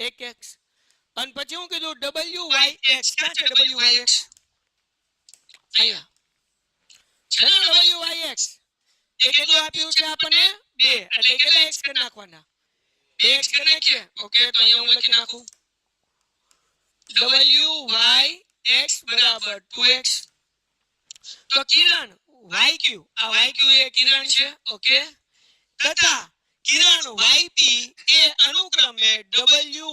1x અને પછી હું કીધું wyx ક્યાં છે wyx અહીંયા છે ને wyx એ કેટલું આપ્યું છે આપણને 2 એટલે કેટલા x કરી નાખવાના 2x કરી નાખીએ ઓકે તો અહીંયા હું લખી નાખું wyx બરાબર 2x તો કિરણ yq આ yq એ કિરણ છે ઓકે તથા કિરણ yp એ અનુક્રમે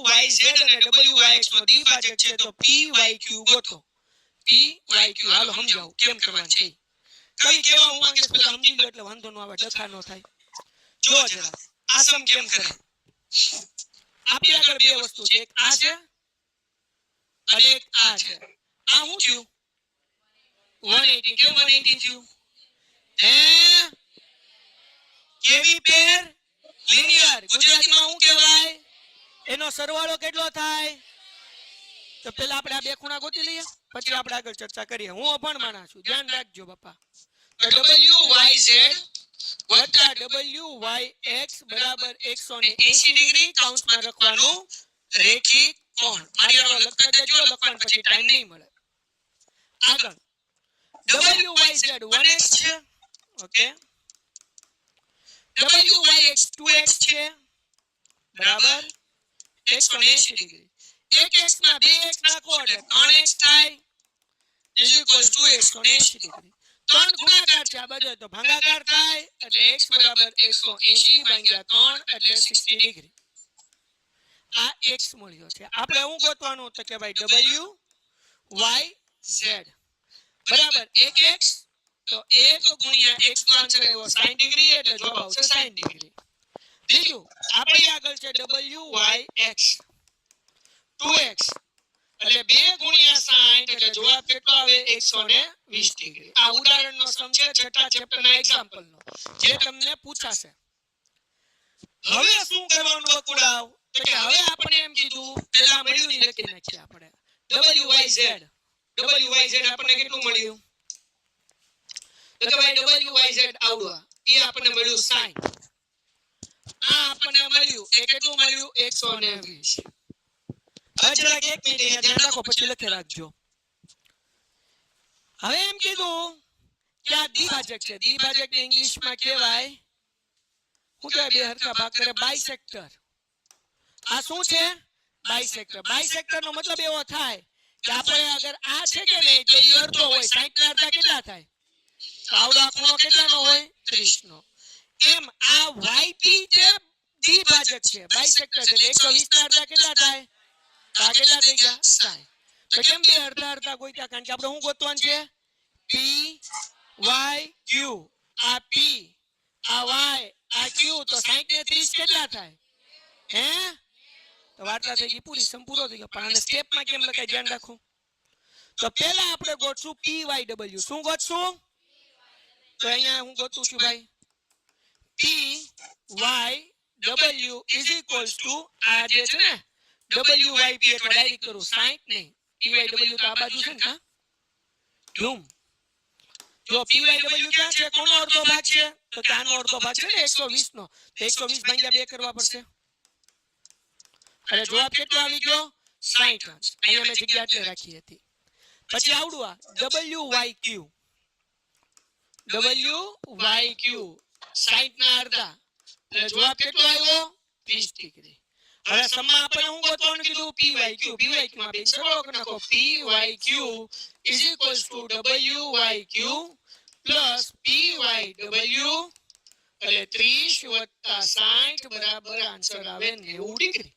wyz અને wyx નો દ્વિભાજક છે તો pyq ગોતો pyq હાલો સમજાવું કેમ કરવાનું છે કઈ કેવા હું માંગે પેલા સમજી લો એટલે વાંધો ન આવે ડખા ન થાય જો જરા આ સમ કેમ કરે આપણી આગળ બે વસ્તુ છે એક આ છે અને એક આ છે આ શું થયું 180 કેમ 180 થયું હે કેવી પેર લિનિયર ગુજરાતીમાં શું કહેવાય એનો સરવાળો કેટલો થાય તો પહેલા આપણે આ બે ખૂણા ગોતી લઈએ પછી આપણે આગળ ચર્ચા કરીએ હું અભણ માણસ છું ધ્યાન રાખજો બાપા તો wyz વત્તા wyx બરાબર 180 ડિગ્રી કૌંસમાં લખવાનું રેખિક કોણ મારી આરો લખતા જજો લખવાનું પછી ટાઈમ નહીં મળે આગળ wyz 1x છે ઓકે wyx 2x છે બરાબર 180 ડિગ્રી 1x માં 2x નાખો એટલે 3x થાય ઇઝ ઇક્વલ ટુ 180 ડિગ્રી ત્રણ ગુણાકાર છે આ બધો તો ભાગાકાર થાય એટલે x બરાબર 180 ભાગ્યા 3 એટલે 60 ડિગ્રી આ x મળ્યો છે આપણે શું ગોતવાનું તો કે ભાઈ wyz બરાબર 1x તો 1 ગુણ્યા x નો આન્સર આવ્યો 60 ડિગ્રી એટલે જવાબ આવશે 60 ડિગ્રી બીજું આપણે આગળ છે wyx 2x એટલે 2 ગુણ્યા 60 એટલે જવાબ કેટલો આવે 120 ડિગ્રી આ ઉદાહરણનો સમ છે છઠ્ઠા ચેપ્ટરના એક્ઝામ્પલનો જે તમને પૂછાશે હવે શું કરવાનું બકુડાવ તો કે હવે આપણે એમ કીધું પેલા મળ્યું ની લખી નાખીએ આપણે wyz આપણને કેટલું મળ્યું તો કે ભાઈ wyz આવડવા એ આપણને મળ્યું 60 આ આપણને મળ્યું એ કેટલું મળ્યું 120 જરાક એક મિનિટ અહીંયા ધ્યાન રાખો પછી લખી રાખજો હવે એમ કીધું કે આ દ્વિભાજક છે દ્વિભાજક ને ઇંગ્લિશમાં કહેવાય શું કહેવાય બે હરખા ભાગ કરે બાયસેક્ટર આ શું છે બાયસેક્ટર નો મતલબ એવો થાય કે આપણે અગર આ છે કે નહીં તો એ અડધો હોય 60 ના અડધા કેટલા થાય આવડો ખૂણો કેટલાનો હોય 30 નો એમ આ yp જે દ્વિભાજક છે બાયસેક્ટર છે 120 ના અડધા કેટલા થાય આ કેટલા થઈ ગયા 60 તો કેમ બે અડધા અડધા ગોત્યા કારણ કે આપણે શું ગોતવાનું છે p y q આ p આ y આ q તો 60 ને 30 કેટલા થાય હે તો વાર્તા થઈ ગઈ પૂરી સંપૂર્ણ થઈ ગયો પણ આને સ્ટેપમાં કેમ લખાય ધ્યાન રાખો તો પહેલા આપણે ગોતશું py શું ગોતશું તો અહીંયા હું ગોતું છું ભાઈ py ઇઝ ઇક્વલ્સ ટુ આ જે છે ને wyp એટલે ડાયરેક્ટ કરું 60 નહીં py તો આ બાજુ છે ને કા ધૂમ જો py ક્યાં છે કોનો અડધો ભાગ છે તો કે આનો અડધો ભાગ છે ને 120 નો તો 120 ભાગ્યા 2 કરવા પડશે એટલે જવાબ કેટલો આવી ગયો 60 અહીંયા મેં જગ્યા એટલે રાખી હતી પછી આવડું આ wyq 60 ના અડધા એટલે જવાબ કેટલો આવ્યો 30 ડિગ્રી હવે સમમાં આપણે હું ગોતવાનું કીધું pyq માં બે સરળ કરી નાખો pyq is equals to wyq plus pyw એટલે 30 વત્તા 60 બરાબર આન્સર આવે 90 ડિગ્રી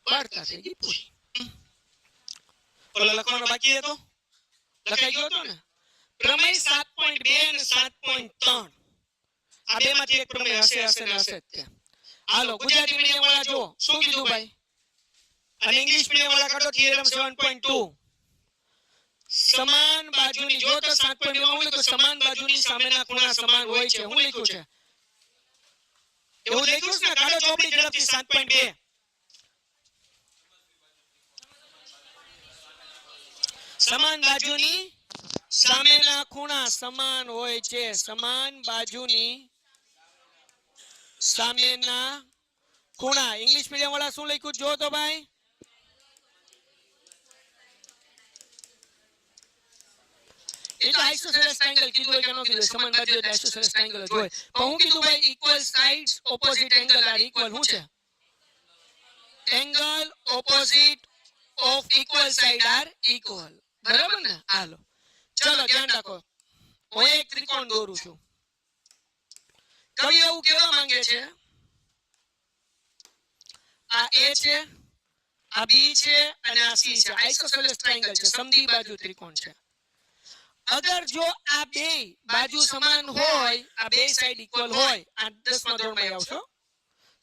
વાર્તા થઈ ગઈ પૂરી ઓલા લખવાનો બાકી હતો લખાઈ ગયો હતો ને પ્રમેય 7.2 અને 7.3 આ બે માંથી એક પ્રમેય હશે ને હશે જ તે હાલો ગુજરાતી મીડિયમ વાળા જો શું કીધું ભાઈ અને ઇંગ્લિશ મીડિયમ વાળા કાઢો થિયરમ 7.2 સમાન બાજુની જો તો 7.2 માં હું લખ્યું સમાન બાજુની સામેના ખૂણા સમાન હોય છે હું લખ્યું છે એવું લખ્યું છે ને કાઢો ચોપડી ઝડપથી 7.2 સમાન બાજુની સામેના ખૂણા સમાન હોય છે સમાન બાજુની સામેના ખૂણા ઇંગ્લિશ મીડિયમ વાળા શું લખ્યું જો તો ભાઈ એ તો આઇસોસેલેસ ટ્રાયેંગલ કીધું હોય કે ન કીધું સમાન બાજુ એટલે આઇસોસેલેસ ટ્રાયેંગલ જ હોય પણ હું કીધું ભાઈ equal sides opposite angle are equal શું છે angle opposite of equal side are equal બરાબર ને હાલો ચલો ધ્યાન રાખો હું એક ત્રિકોણ દોરું છું કવિ એવું કહેવા માંગે છે આ એ છે આ બી છે અને આ સી છે આઇસોસેલેસ ટ્રાયેંગલ છે સમદ્વિ બાજુ ત્રિકોણ છે અગર જો આ બે બાજુ સમાન હોય આ બે સાઈડ ઇક્વલ હોય આ 10મા ધોરણમાં આવશો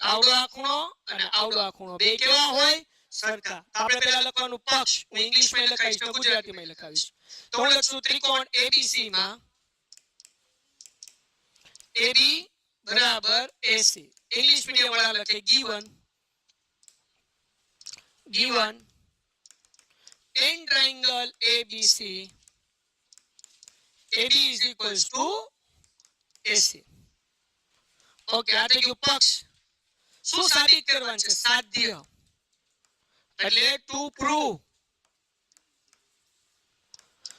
આવડો આ ખૂણો અને આવડો આ ખૂણો બે કેવા હોય સરખા આપણે પહેલા લખવાનું પક્ષ હું ઇંગ્લિશમાં લખાવીશ તો ગુજરાતીમાં લખાવીશ તો હું લખશું ત્રિકોણ એબીસી માં AB બરાબર AC ઇંગ્લિશ મીડિયમ વાળા લખે given in triangle ABC AB is equals to AC okay આ થઈ ગયું પક્ષ શું સાબિત કરવાનું છે સાધ્ય એટલે ટુ પ્રૂવ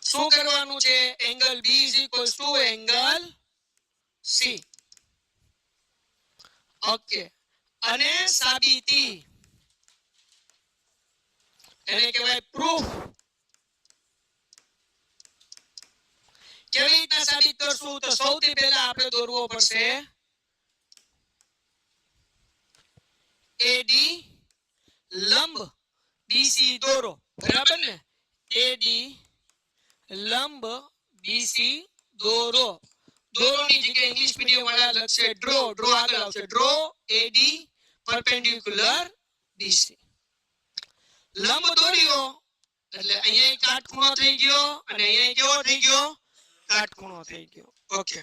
શું કરવાનું છે angle B is equals to angle C okay અને સાબિતી એને કહેવાય પ્રૂફ કેવી રીતના સાબિત કરશું તો સૌથી પહેલા આપણે દોરવો પડશે AD લંબ BC દોરો બરાબર ને AD લંબ BC દોરો દોરોની જગ્યાએ ઇંગ્લિશ મીડિયમ વાળા લખશે ડ્રો આગળ આવશે ડ્રો AD પરપેન્ડિક્યુલર BC લંબ દોર્યો એટલે અહીંયા એક કાટખૂણો થઈ ગયો અને અહીંયા કેવો થઈ ગયો કાટખૂણો થઈ ગયો ઓકે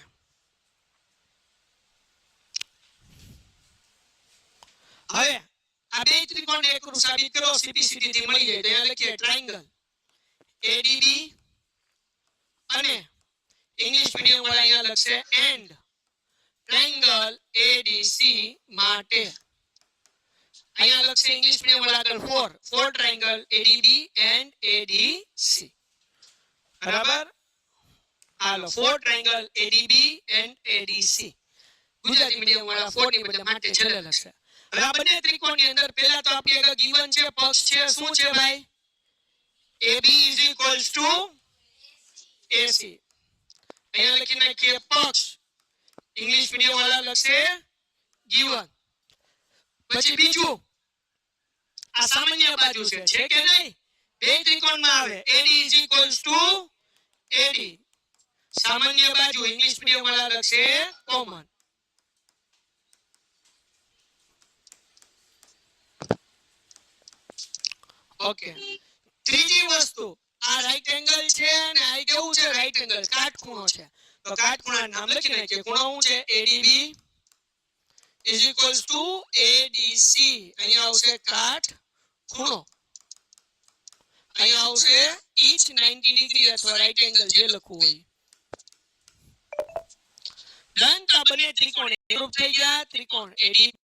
હવે આ બે ત્રિકોણ એકરૂપ સાબિત કરો CPCD થી મળી જાય તો અહીંયા લખીએ ટ્રાયેંગલ ADB અને ઇંગ્લિશ મીડિયમ વાળા અહીંયા લખશે એન્ડ ટ્રાયેંગલ ADC માટે અહીંયા લખશે ઇંગ્લિશ મીડિયમ વાળા આગળ for triangle ADB and ADC બરાબર હાલો for triangle ADB and ADC Gujarati medium વાળા ફોર ની બદલે માટે છેલ્લે લખશે હવે આ બંને ત્રિકોણની અંદર પહેલા તો આપણી આગળ ગિવન છે પક્ષ છે શું છે ભાઈ AB is equals to AC અહીંયા લખી નાખીએ પક્ષ ઇંગ્લિશ મીડિયમ વાળા લખશે ગિવન પછી બીજું આ સામાન્ય બાજુ છે કે નહીં બે ત્રિકોણમાં આવે AD is equals to AD સામાન્ય બાજુ ઇંગ્લિશ મીડિયમ વાળા લખશે કોમન ઓકે ત્રીજી વસ્તુ આ રાઈટ એંગલ છે અને આ કેવું છે રાઈટ એંગલ કાટખૂણો છે તો કાટખૂણાનું નામ લખી નાખીએ ખૂણો શું છે ADB is equals to ADC અહીંયા આવશે કાટખૂણો અહીંયા આવશે each 90 ડિગ્રી અથવા રાઈટ એંગલ જે લખવું હોય ડન તો બંને ત્રિકોણ એકરૂપ થઈ ગયા ત્રિકોણ ADB